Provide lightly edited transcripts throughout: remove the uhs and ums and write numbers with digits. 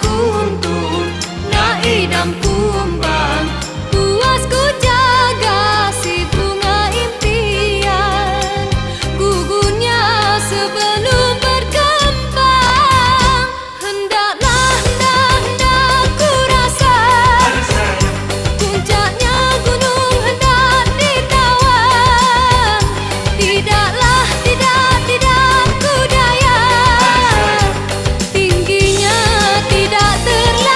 kuntum na idam kumbang, puas ku jaga si bunga impian, gugurnya sebelum berkembang. Hendaklah ku rasa puncaknya gunung hendak ditawan. Tidaklah ku daya, tingginya tidak terlalu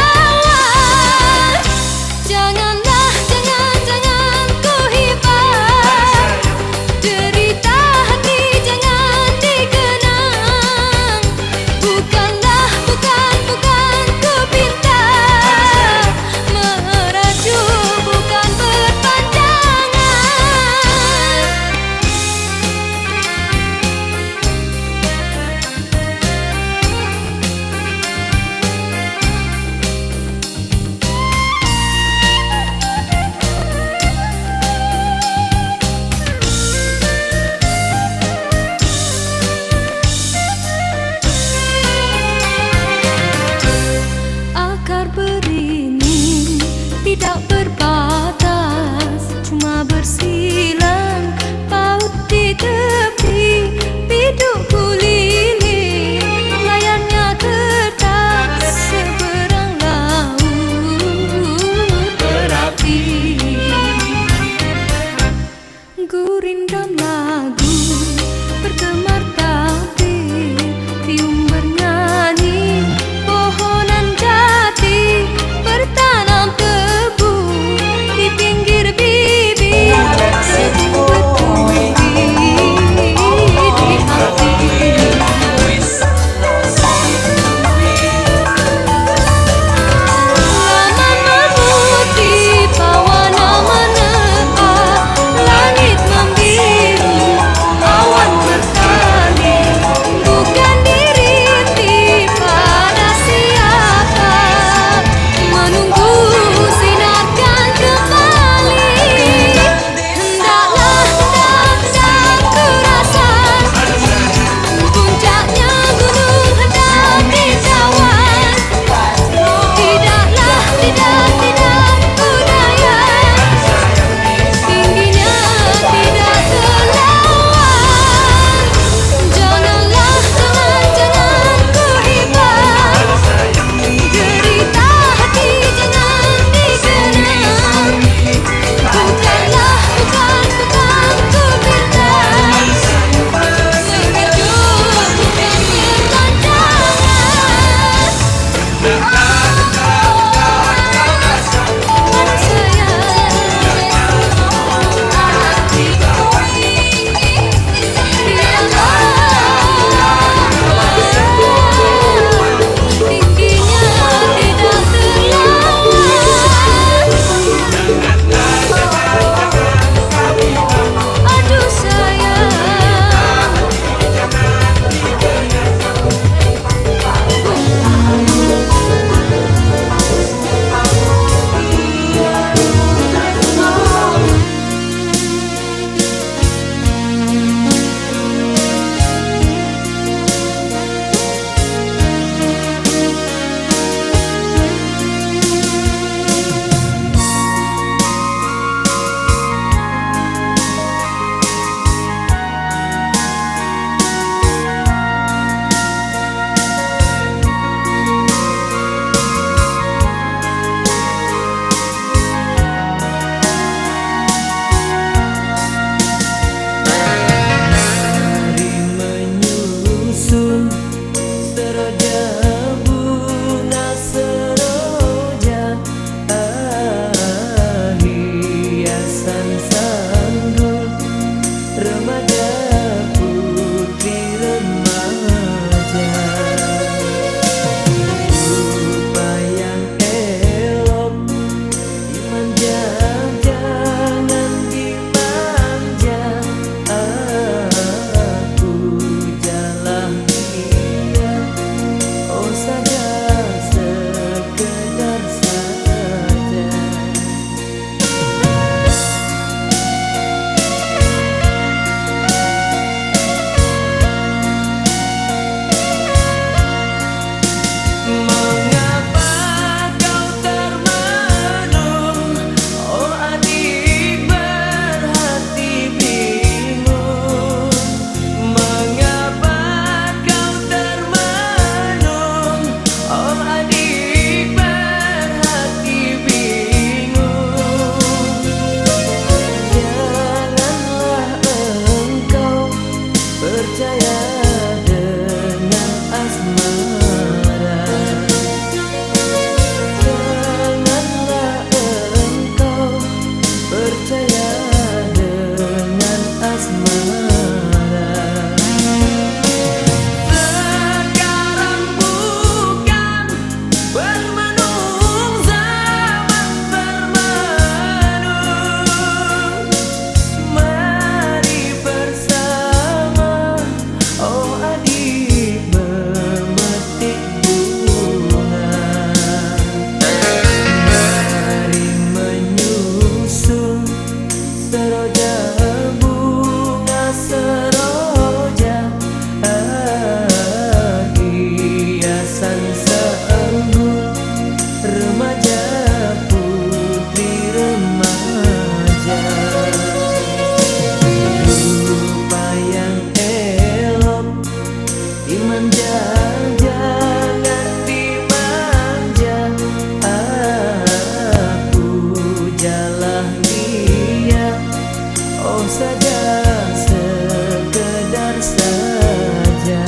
saja, sekedar saja.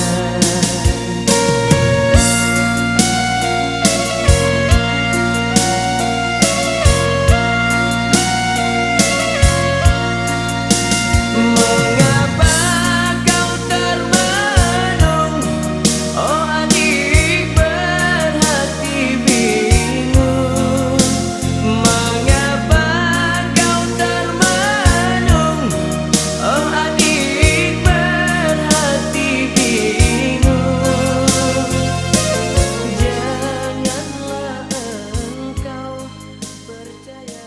Mengapa kau termenung, oh adik berhati bingung? Mengapa kau termenung, oh adik berhati bingung? Janganlah engkau percaya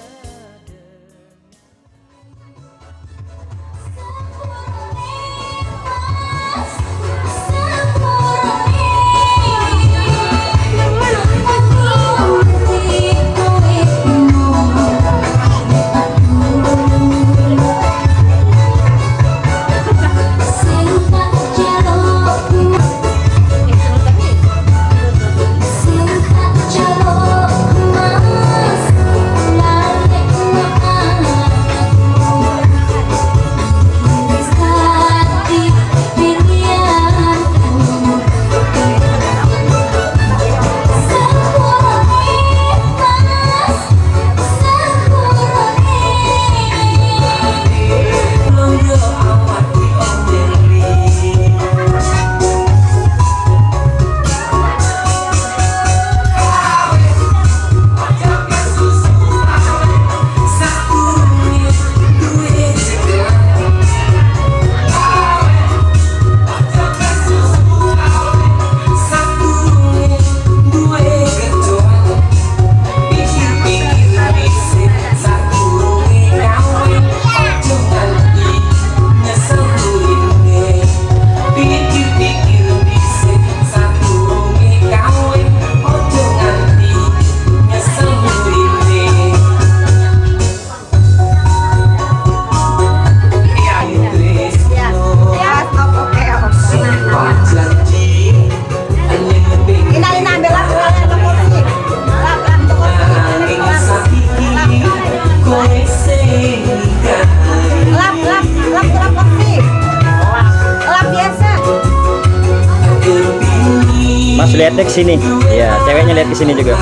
Mas lihat ke sini. Ya, ceweknya lihat ke sini juga.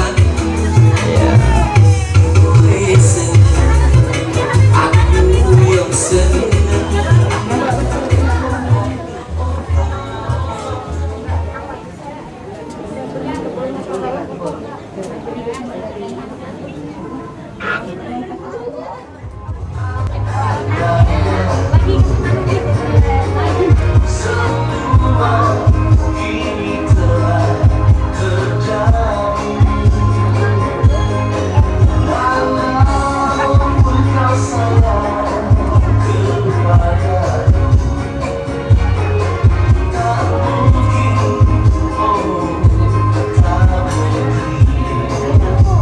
Ya.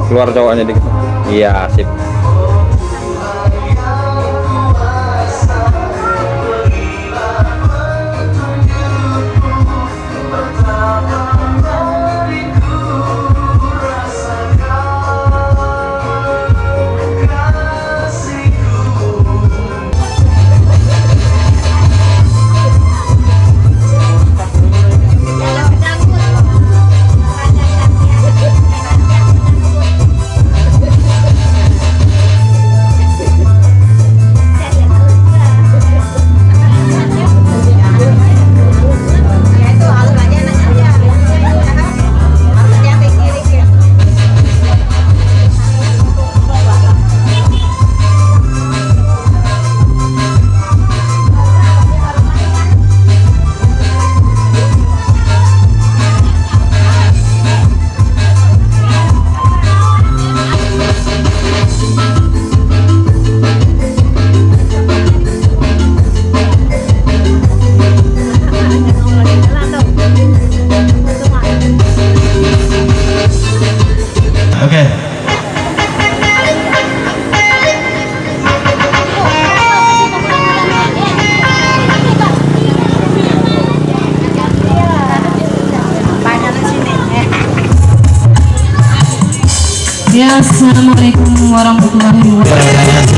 Keluar cowoknya dikit. Iya, sip. Ya, assalamualaikum warahmatullahi wabarakatuh.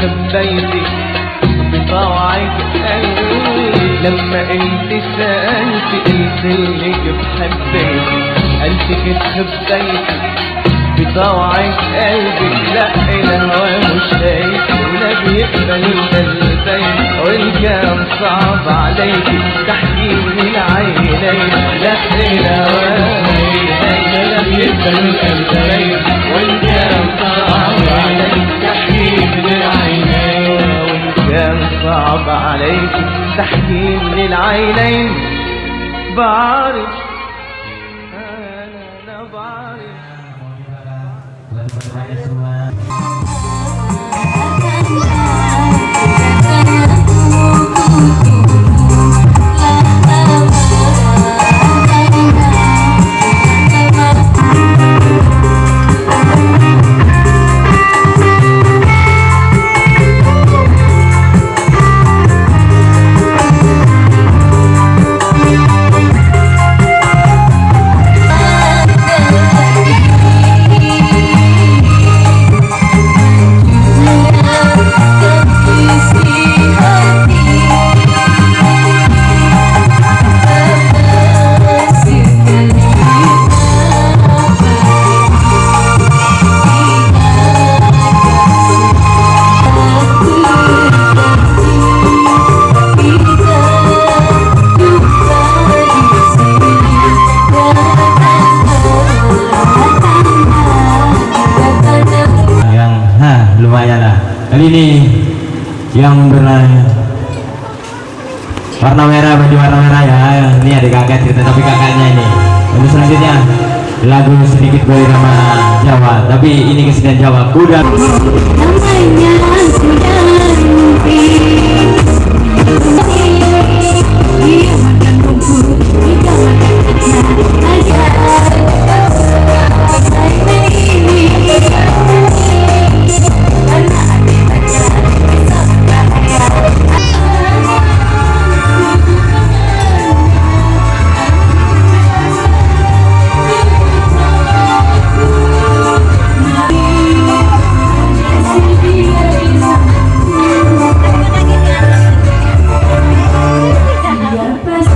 خبيتي بطوعك قلبي لما انت سألتي قلتلك بحبيتي قلتك تخبيتي بطوعك قلبي لا الهوى مش شايف ولا بيقبل البيت وإن كان صعب عليكي تحكي من العينين لا الهوى لا بيقبل البيت وإن كان صعب عليكي تحكي من العينين وإن كان صعب عليكي تحكي من العينين بعرف أنا بعرف lumayan lah. Kali ini yang berwarna merah, baju warna merah ya. Ini ada kakak kita, tapi kakaknya ini. Lalu selanjutnya lagu sedikit berirama Jawa, tapi ini kesenian Jawa kuda. Namanya sudah mimpi. Dia makan rumput, dia makan kacang aja. Saya ini karena ada pacar besok bahaya. Biar pas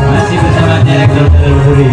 Masih bersama direktur Teluri.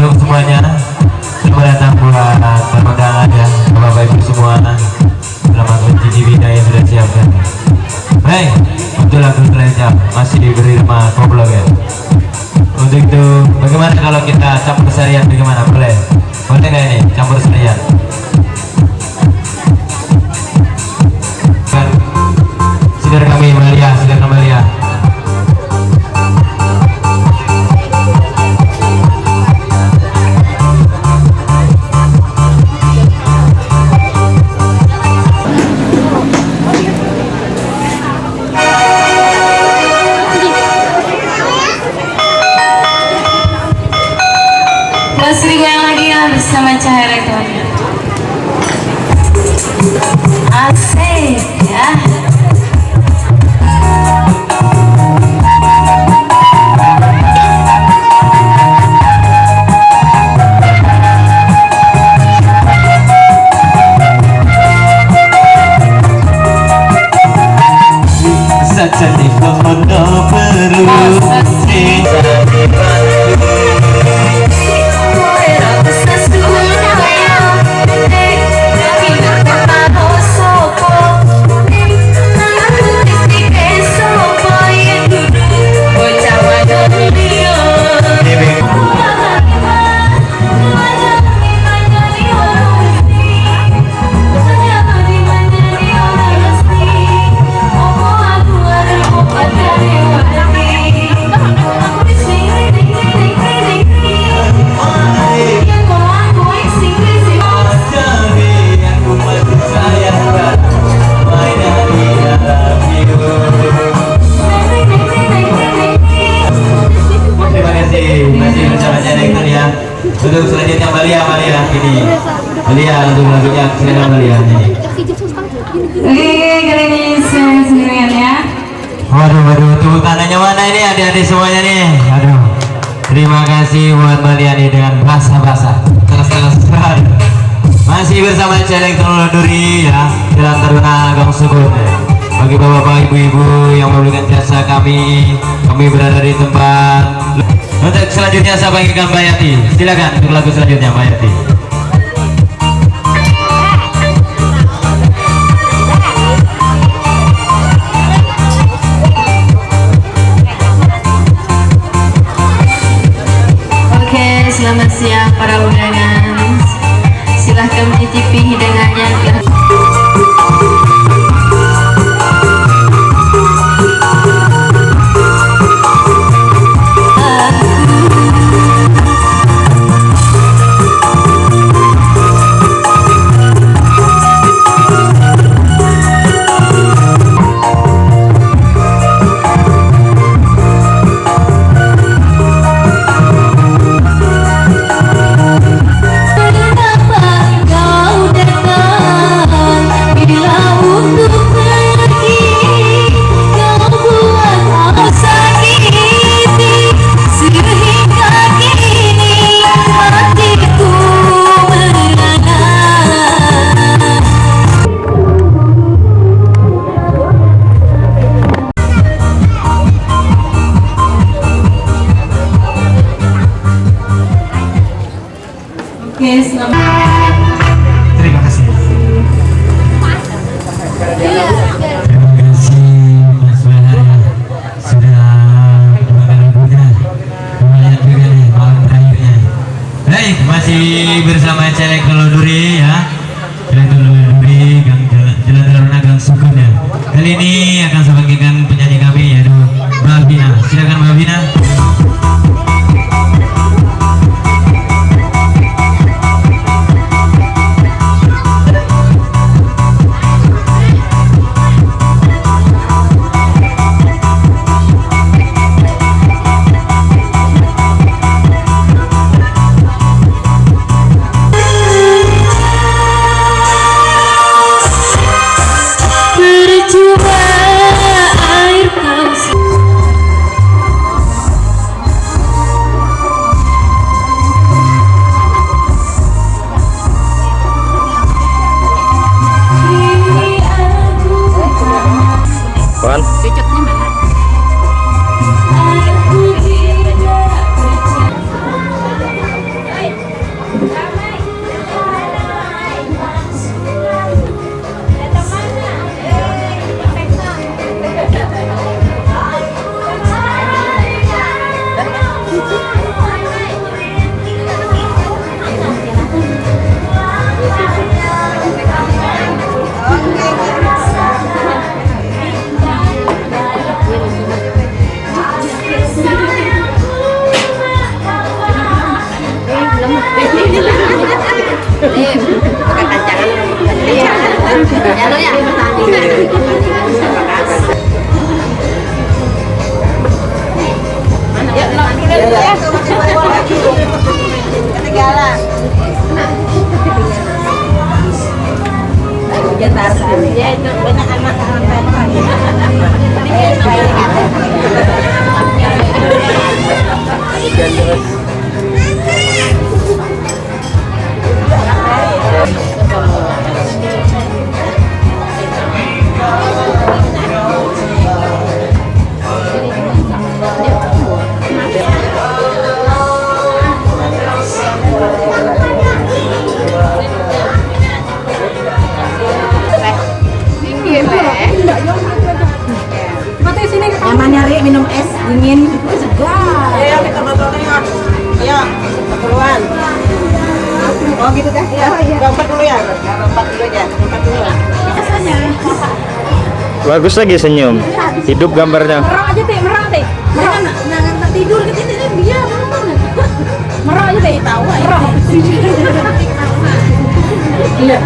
Untuk semuanya, selamat datang buat undangan ya, Bapak Ibu semua. Selamat mencicipi yang sudah siapkan. Baik, untuk lagu selanjutnya masih diberi nama koplo ya. Untuk itu, bagaimana kalau kita campur sarian? Bagaimana? Boleh? Boleh nggak ini campur sarian? Silakan kami Malia, silakan Malia. Masih yang lagi ya bersama Cahaya Elektronik. Asik ya. Saja di kono perlu untuk selanjutnya Malia ini Malia untuk lagunya silakan Malia ini. Oke, kali ini saya sendirian ya. Waduh, tepuk tangannya mana ini adik-adik semuanya nih. Aduh, terima kasih buat Malia nih dengan bahasa keras sekali. Masih bersama Celeng Telur-Duri ya, Jalan Taruna Gang Subur. Bagi bapak-bapak, ibu-ibu yang memberikan jasa kami berada di tempat. Untuk selanjutnya saya panggilkan Mbak Yati. Silakan untuk lagu selanjutnya Mbak Yati. Oke, selamat siang para undangan. Silahkan mencicipi hidangannya. Oke, selamat. Terima kasih. Iya. Terima kasih Mas Bahar sudah merupakan lagunya. Lumayan juga nih malam terakhirnya. Baik, masih bersama Celek Teloduri ya. Celek Teloduri Gang Jalan Taruna Gang Sukun ya. Kali ini akan saya bagikan penyanyi kami yaitu Mbak Vina. Silakan Mbak Vina. Percuma air kau Kawan. Mama nyari minum es dingin segar. Ayo kita botolnya. Ayo, keperluan. Oh gitu kan? Iya. Gambar dulu ya. Gambar dulu aja. Gambar dulu. Biasanya. Bagus lagi senyum. Hidup gambarnya. Merah aja teh, merah teh. Merah. Nah, tidur ke sini dia mana? Merah aja teh tahu. Merah. Iya.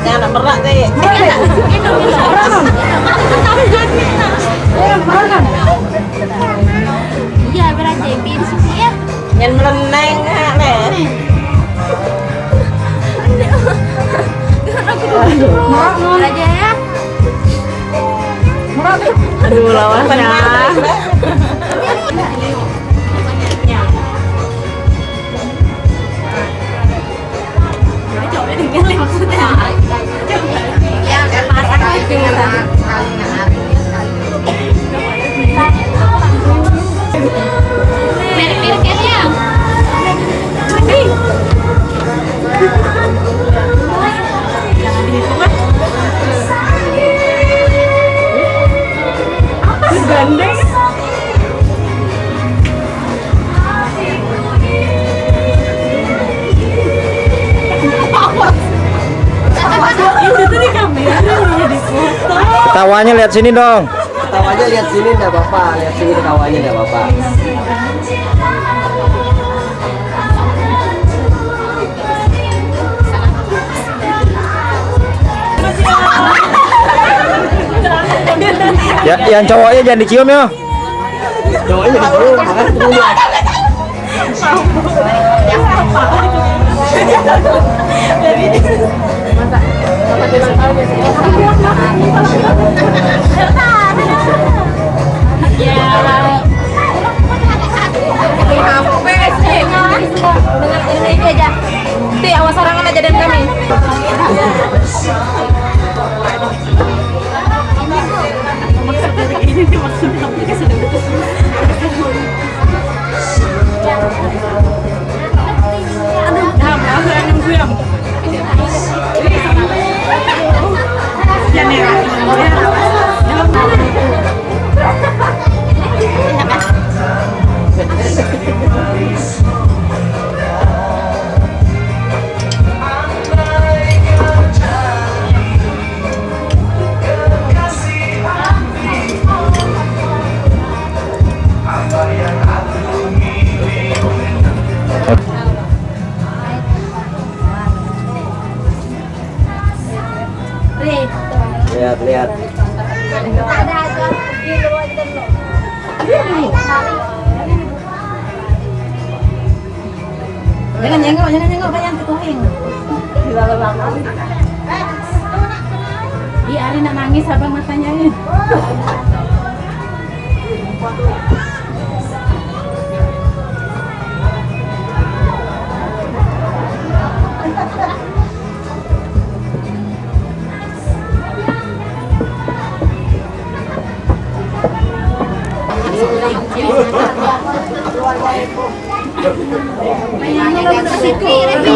Jangan merak deh. Iya, berarti sih ya. Yang meleneng nih. Aja ya. Aduh lawannya. Tawanya lihat sini dong. Tawanya lihat sini enggak apa-apa, lihat sini tawanya enggak apa-apa. Ya, yang cowoknya jangan dicium ya. Cowoknya dicium, makanya dulu. Awas orangan aja dan kami. Lihat, lihat. Jangan nyenggok banyak kucing. Iya, Ari nak nangis abang matanya ini.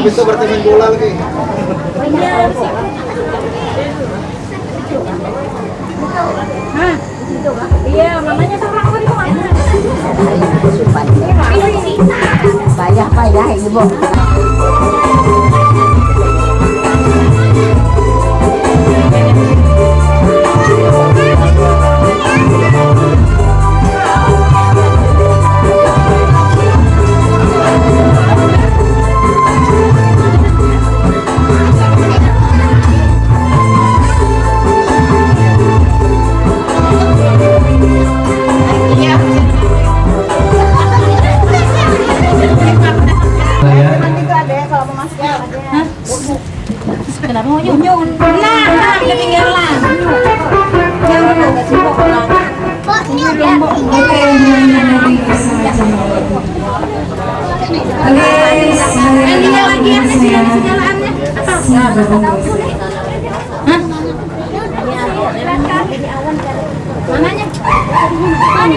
Habis itu berarti main bola lagi. Iya, mamanya sama aku di mana? Payah ibu. Kenapa mau nyun? Nah, ketinggalan. Jangan enggak sibuk orang. Tinggal lagi yang segala-segalaannya. Mananya? Ini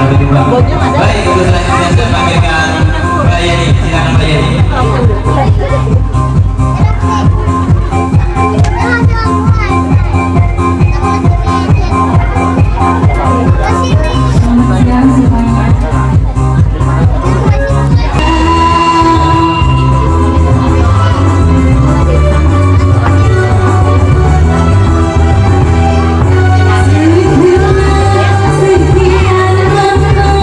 berimbang. Baik, untuk selanjutnya saya panggilkan Mbak Yeni. Silakan Mbak Yeni. Selamat siang semuanya. Sekian lama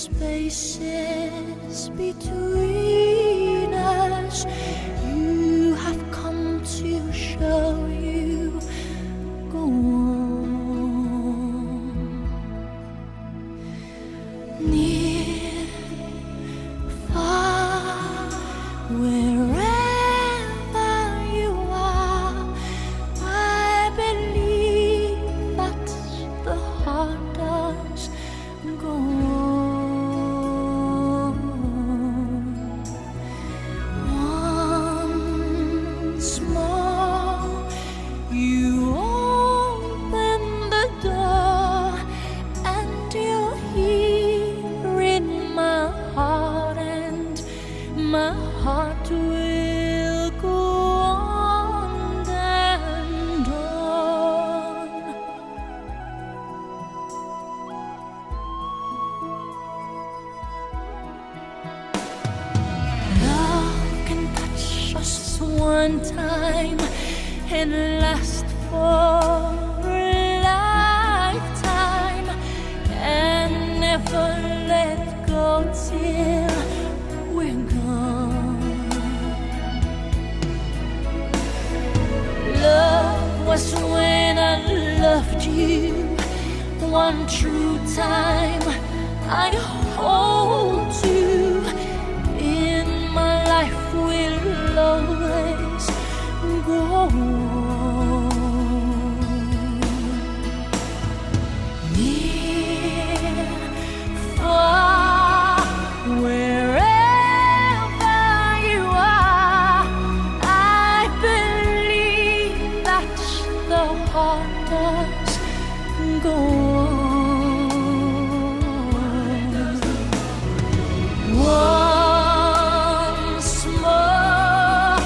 spaces between us, you have come to show you go on. Near, far, wherever you are, I believe that the heart does go on. Once more, you open the door, and you're here in my heart, and my heart will go on and on. Love can touch us one time and last for a lifetime, and never let go till we're gone. Love was when I loved you one true time. I hold you in my life, will always go on. Near, far, wherever you are, I believe that the heart does go on. Once more,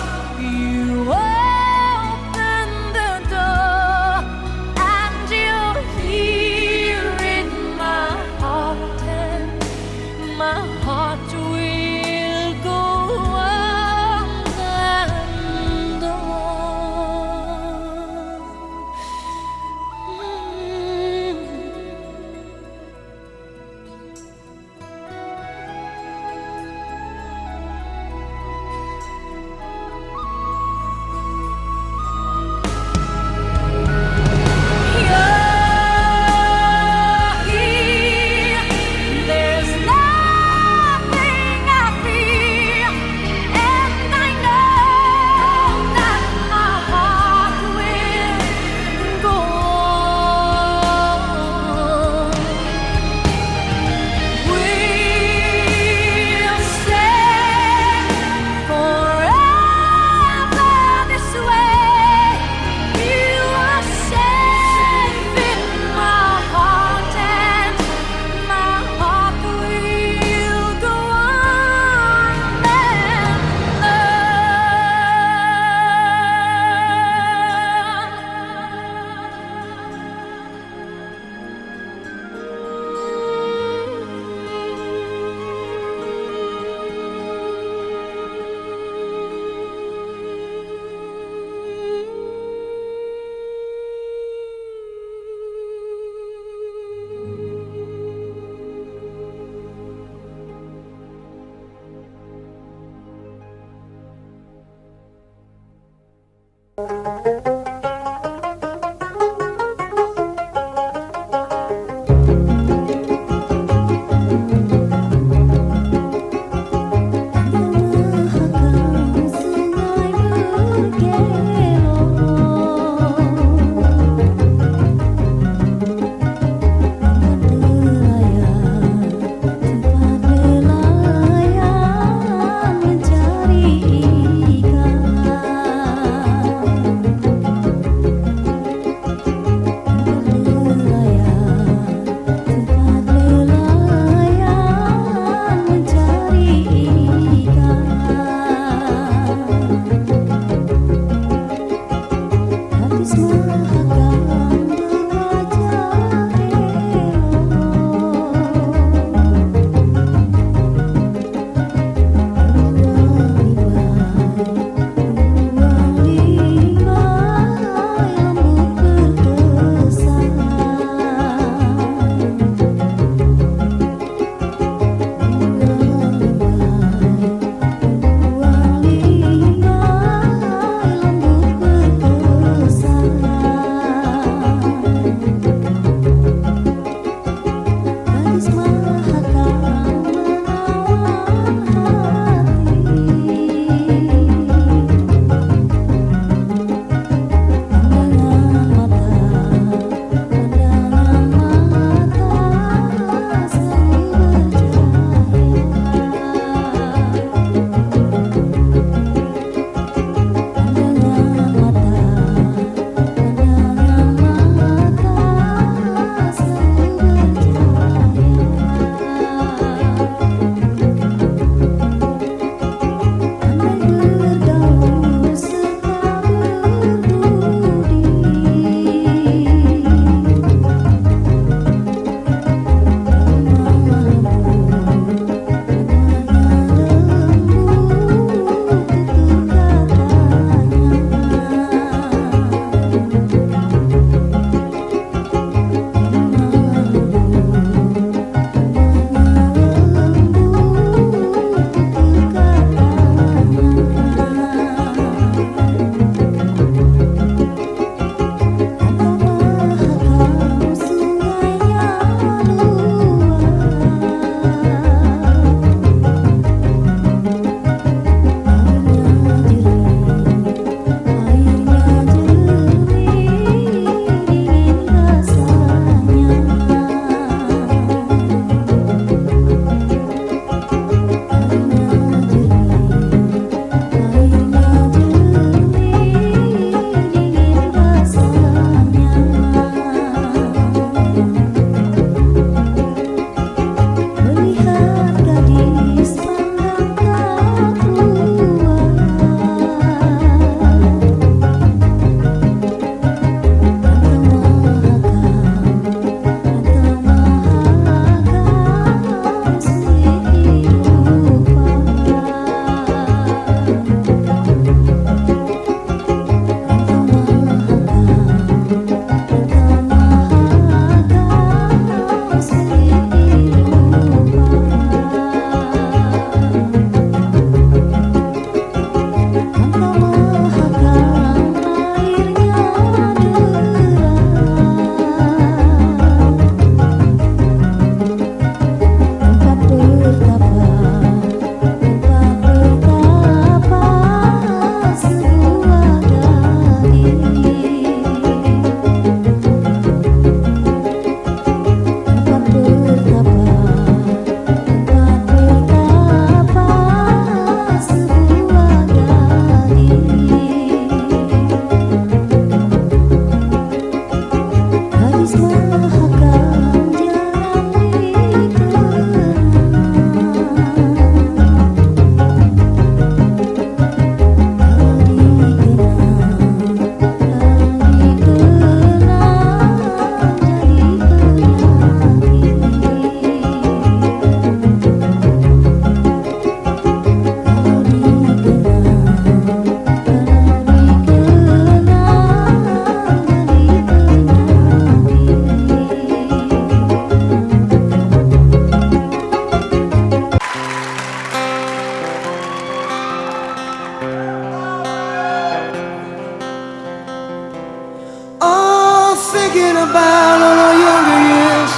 about all our younger years.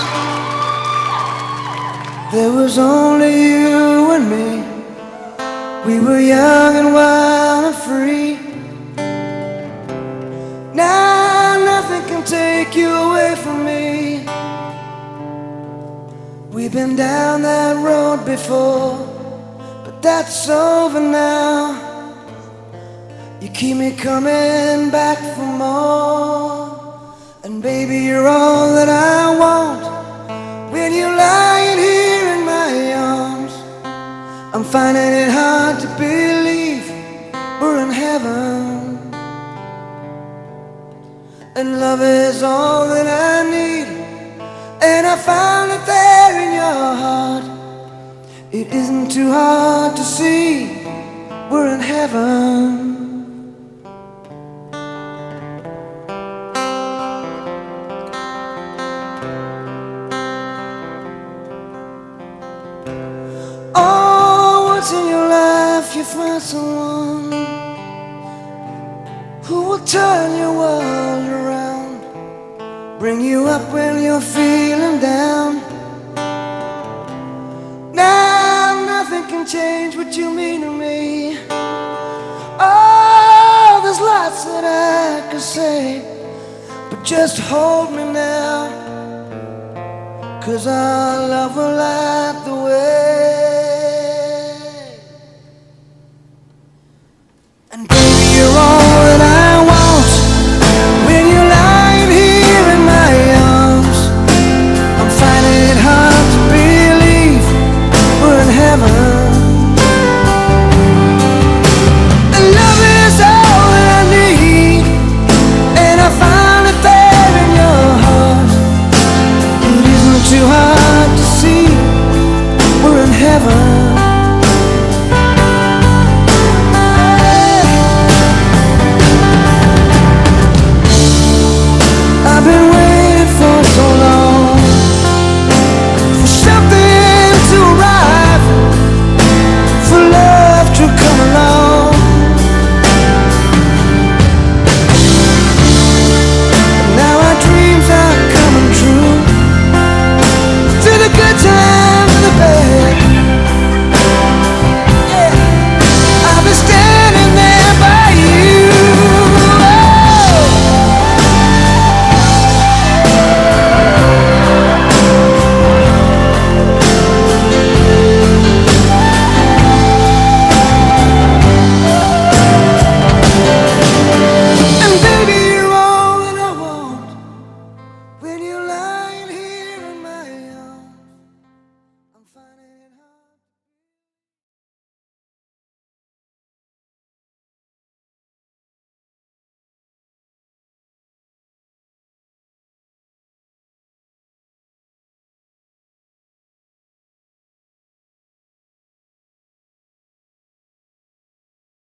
There was only you and me. We were young and wild and free. Now nothing can take you away from me. We've been down that road before, but that's over now. You keep me coming back for more. And baby, you're all that I want. When you're lying here in my arms, I'm finding it hard to believe we're in heaven. And love is all that I need, and I found it there in your heart. It isn't too hard to see we're in heaven. Oh, once in your life you find someone who will turn your world around, bring you up when you're feeling down. Now nothing can change what you mean to me. Oh, there's lots that I could say, but just hold me now, 'cause our love will light the way.